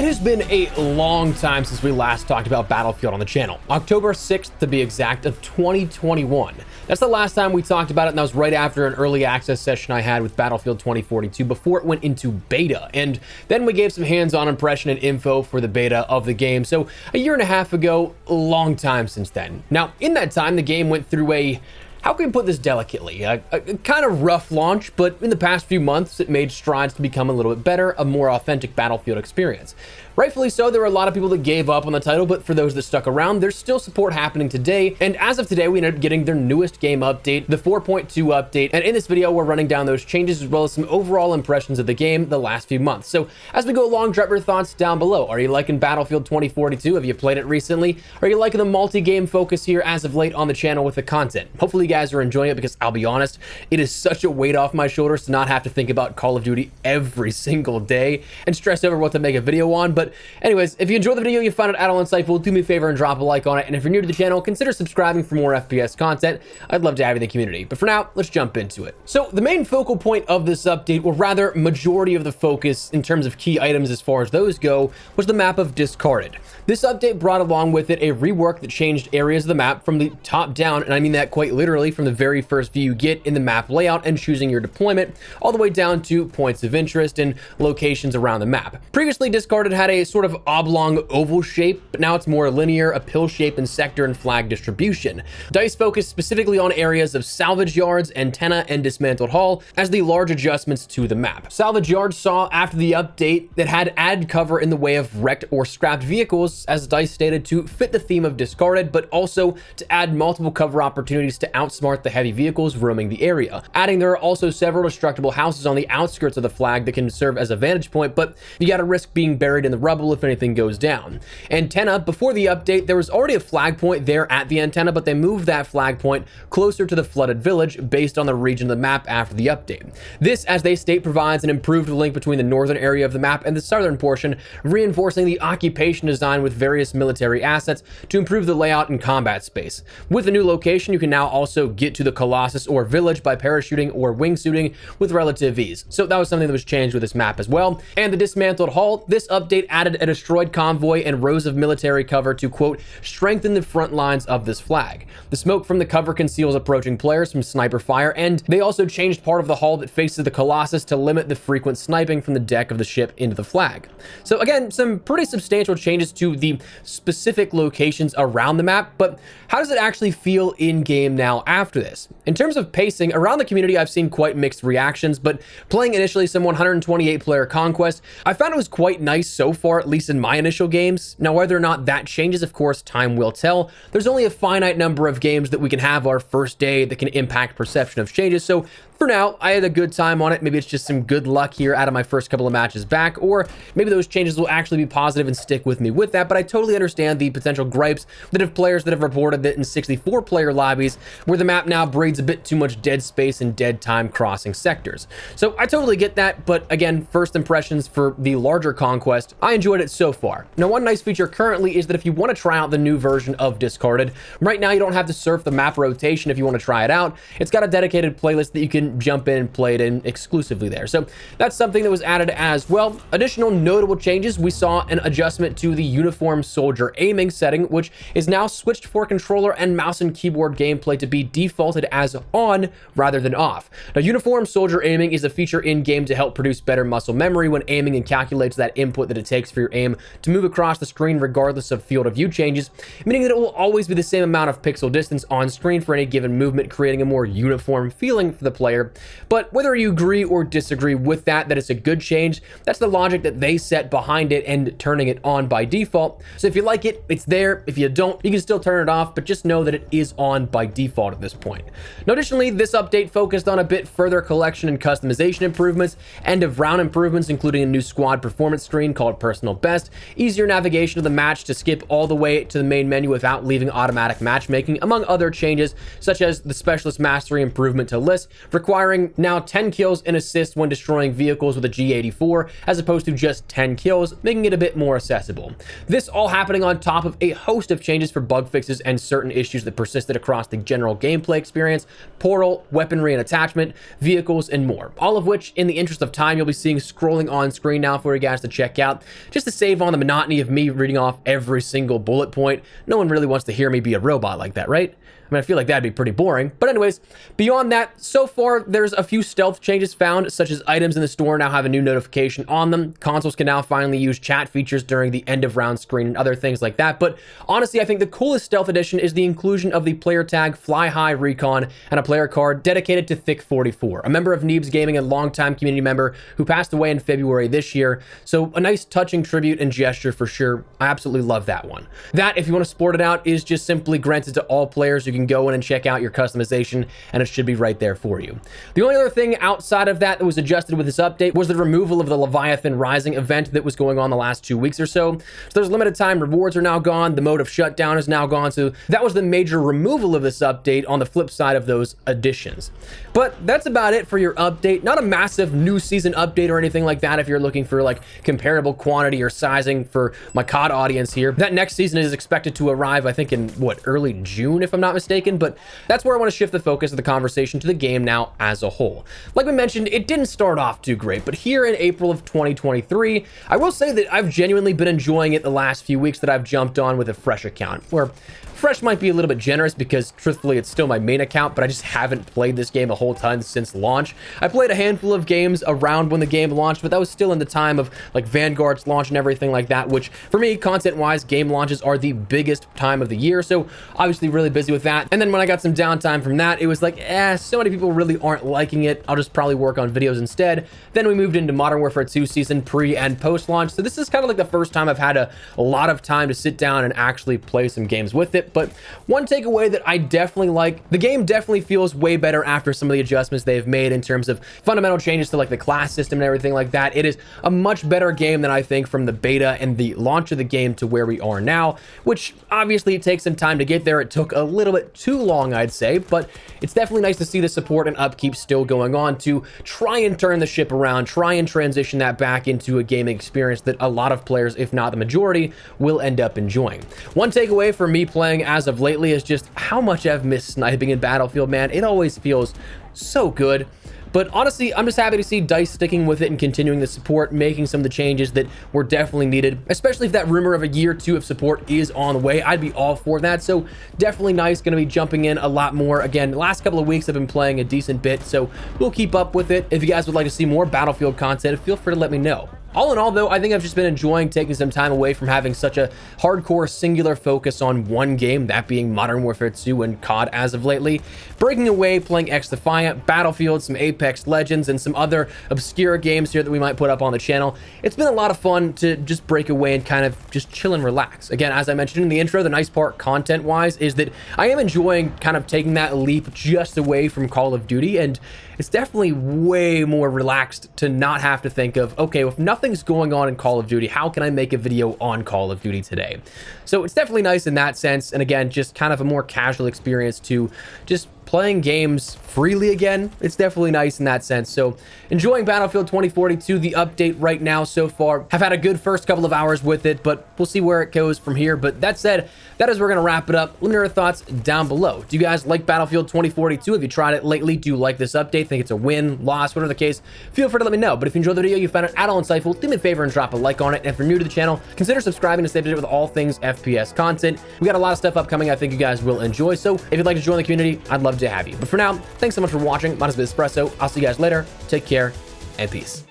It has been a long time since we last talked about Battlefield on the channel. October 6th, to be exact, of 2021. That's the last time we talked about it, and that was right after an early access session I had with Battlefield 2042 before it went into beta. And then we gave some hands-on impression and info for the beta of the game. So a year and a half ago, a long time since then. Now, in that time, the game went through a... how can we put this delicately? A kind of rough launch, but in the past few months, it made strides to become a little bit better, a more authentic Battlefield experience. Rightfully so, there were a lot of people that gave up on the title, but for those that stuck around, there's still support happening today. And as of today, we ended up getting their newest game update, the 4.2 update. And in this video, we're running down those changes as well as some overall impressions of the game the last few months. So as we go along, drop your thoughts down below. Are you liking Battlefield 2042? Have you played it recently? Are you liking the multi-game focus here as of late on the channel with the content? Hopefully you guys are enjoying it, because I'll be honest, it is such a weight off my shoulders to not have to think about Call of Duty every single day and stress over what to make a video on. But anyways, if you enjoyed the video, you found it at all insightful, do me a favor and drop a like on it. And if you're new to the channel, consider subscribing for more FPS content. I'd love to have you in the community. But for now, let's jump into it. So the main focal point of this update, or rather majority of the focus in terms of key items as far as those go, was the map of Discarded. This update brought along with it a rework that changed areas of the map from the top down, and I mean that quite literally, from the very first view you get in the map layout and choosing your deployment, all the way down to points of interest and locations around the map. Previously, Discarded had a sort of oblong oval shape, but now it's more linear, a pill shape and sector and flag distribution. DICE focused specifically on areas of salvage yards, antenna, and dismantled hull as the large adjustments to the map. Salvage yards saw after the update that had added cover in the way of wrecked or scrapped vehicles, as DICE stated, to fit the theme of Discarded, but also to add multiple cover opportunities to outsmart the heavy vehicles roaming the area. Adding, there are also several destructible houses on the outskirts of the flag that can serve as a vantage point, but you gotta risk being buried in the rubble if anything goes down. Antenna, before the update, there was already a flag point there at the antenna, but they moved that flag point closer to the flooded village based on the region of the map after the update. This, as they state, provides an improved link between the northern area of the map and the southern portion, reinforcing the occupation design with various military assets to improve the layout and combat space. With the new location, you can now also get to the Colossus or village by parachuting or wingsuiting with relative ease. So that was something that was changed with this map as well. And the dismantled hull, this update added a destroyed convoy and rows of military cover to, quote, strengthen the front lines of this flag. The smoke from the cover conceals approaching players from sniper fire, and they also changed part of the hull that faces the Colossus to limit the frequent sniping from the deck of the ship into the flag. So again, some pretty substantial changes to the specific locations around the map, but how does it actually feel in game now after this? In terms of pacing, around the community, I've seen quite mixed reactions, but playing initially some 128 player Conquest, I found it was quite nice so far, at least in my initial games. Now, whether or not that changes, of course, time will tell. There's only a finite number of games that we can have our first day that can impact perception of changes, so for now, I had a good time on it. Maybe it's just some good luck here out of my first couple of matches back, or maybe those changes will actually be positive and stick with me with that, but I totally understand the potential gripes that have players that have reported that in 64-player lobbies, where the map now breeds a bit too much dead space and dead time crossing sectors. So I totally get that, but again, first impressions for the larger Conquest, I enjoyed it so far. Now, one nice feature currently is that if you want to try out the new version of Discarded, right now you don't have to surf the map rotation if you want to try it out. It's got a dedicated playlist that you can jump in and play it in exclusively there. So that's something that was added as well. Additional notable changes, we saw an adjustment to the uniform soldier aiming setting, which is now switched for controller and mouse and keyboard gameplay to be defaulted as on rather than off. Now, uniform soldier aiming is a feature in game to help produce better muscle memory when aiming, and calculates that input that it takes for your aim to move across the screen regardless of field of view changes, meaning that it will always be the same amount of pixel distance on screen for any given movement, creating a more uniform feeling for the player. But whether you agree or disagree with that it's a good change, that's the logic that they set behind it and turning it on by default. So if you like it, it's there. If you don't, you can still turn it off, but just know that it is on by default at this point. Now, additionally, this update focused on a bit further collection and customization improvements, end of round improvements, including a new squad performance screen called Personal Best, easier navigation of the match to skip all the way to the main menu without leaving automatic matchmaking, among other changes, such as the specialist mastery improvement to list, requiring requiring now 10 kills and assists when destroying vehicles with a G84, as opposed to just 10 kills, making it a bit more accessible. This all happening on top of a host of changes for bug fixes and certain issues that persisted across the general gameplay experience, portal, weaponry and attachment, vehicles, and more. All of which, in the interest of time, you'll be seeing scrolling on screen now for you guys to check out, just to save on the monotony of me reading off every single bullet point. No one really wants to hear me be a robot like that, right? I mean, I feel like that'd be pretty boring. But anyways, beyond that, so far, there's a few stealth changes found, such as items in the store now have a new notification on them. Consoles can now finally use chat features during the end of round screen and other things like that. But honestly, I think the coolest stealth addition is the inclusion of the player tag Fly High Recon and a player card dedicated to Thick44, a member of Neebs Gaming and longtime community member who passed away in February this year. So a nice touching tribute and gesture for sure. I absolutely love that one. That, if you want to sport it out, is just simply granted to all players. You can go in and check out your customization, and it should be right there for you. The only other thing outside of that was adjusted with this update was the removal of the Leviathan Rising event that was going on the last 2 weeks or so. So there's limited time rewards are now gone. The mode of shutdown is now gone. So that was the major removal of this update on the flip side of those additions. But that's about it for your update. Not a massive new season update or anything like that if you're looking for like comparable quantity or sizing for my COD audience here. That next season is expected to arrive, I think, in early June, if I'm not mistaken. But that's where I want to shift the focus of the conversation to the game now as a whole. Like we mentioned, it didn't start off too great, but here in April of 2023, I will say that I've genuinely been enjoying it the last few weeks that I've jumped on with a fresh account, where fresh might be a little bit generous because truthfully it's still my main account, but I just haven't played this game a whole ton since launch. I played a handful of games around when the game launched, but that was still in the time of like Vanguard's launch and everything like that, which for me, content-wise, game launches are the biggest time of the year, so obviously really busy with that. And then when I got some downtime from that, it was like, so many people really aren't liking it. I'll just probably work on videos instead. Then we moved into Modern Warfare 2 season pre and post launch, so this is kind of like the first time I've had a lot of time to sit down and actually play some games with it. But one takeaway that I definitely like, the game definitely feels way better after some of the adjustments they've made in terms of fundamental changes to like the class system and everything like that. It is a much better game than I think from the beta and the launch of the game to where we are now, which obviously it takes some time to get there. It took a little bit too long, I'd say, but it's definitely nice to see the support and upkeep still going on to try and turn the ship around, try and transition that back into a gaming experience that a lot of players, if not the majority, will end up enjoying. One takeaway for me playing as of lately is just how much I've missed sniping in Battlefield, man. It always feels so good. But honestly, I'm just happy to see DICE sticking with it and continuing the support, making some of the changes that were definitely needed, especially if that rumor of a year or two of support is on the way. I'd be all for that. So definitely nice. Going to be jumping in a lot more. Again, the last couple of weeks I've been playing a decent bit, so we'll keep up with it. If you guys would like to see more Battlefield content, feel free to let me know. All in all, though, I think I've just been enjoying taking some time away from having such a hardcore singular focus on one game, that being Modern Warfare 2 and COD as of lately. Breaking away, playing X-Defiant, Battlefield, some Apex Legends, and some other obscure games here that we might put up on the channel. It's been a lot of fun to just break away and kind of just chill and relax. Again, as I mentioned in the intro, the nice part content-wise is that I am enjoying kind of taking that leap just away from Call of Duty, and it's definitely way more relaxed to not have to think of, okay, if nothing's going on in Call of Duty, how can I make a video on Call of Duty today? So it's definitely nice in that sense. And again, just kind of a more casual experience to just playing games freely again. It's definitely nice in that sense. So enjoying Battlefield 2042, the update right now so far. Have had a good first couple of hours with it, but we'll see where it goes from here. But that said, that is where we're going to wrap it up. Let me know your thoughts down below. Do you guys like Battlefield 2042? Have you tried it lately? Do you like this update? Think it's a win, loss, whatever the case? Feel free to let me know. But if you enjoyed the video, you found it at all insightful, do me a favor and drop a like on it. And if you're new to the channel, consider subscribing to stay up to date with all things FPS content. We got a lot of stuff upcoming I think you guys will enjoy. So if you'd like to join the community, I'd love to have you. But for now, thanks so much for watching. My name is Espresso. I'll see you guys later. Take care and peace.